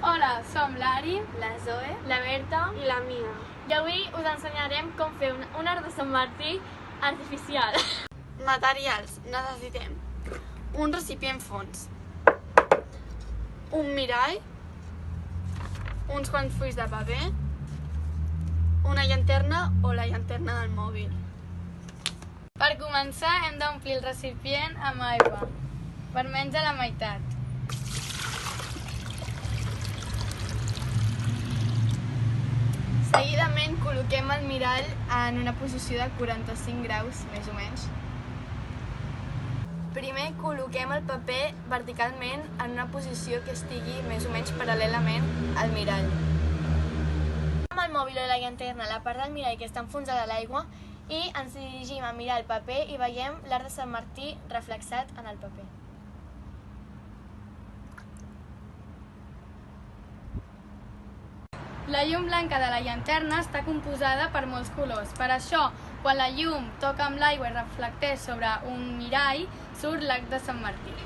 Hola, som l'Ari, la Zoe, la Berta i la Mia. i avui us ensenyarem com fer un arc de Sant Martí artificial. Materials. Necessitem un recipient fons, un mirall, uns quants fulls de paper, una llanterna o la llanterna del mòbil. Per començar hem d'omplir el recipient amb aigua, per menys de la meitat. Seguidament col·loquem el mirall en una posició de 45 graus, més o menys. Primer col·loquem el paper verticalment en una posició que estigui més o menys paral·lelament al mirall. Amb el mòbil o la llanterna la part del mirall que està enfonsada a l'aigua i ens dirigim a mirar el paper i veiem l'arc de Sant Martí reflexat en el paper. La llum blanca de la llanterna està composada per molts colors. Per això, quan la llum toca amb l'aigua i reflecteix sobre un mirall, surt l'arc de Sant Martí.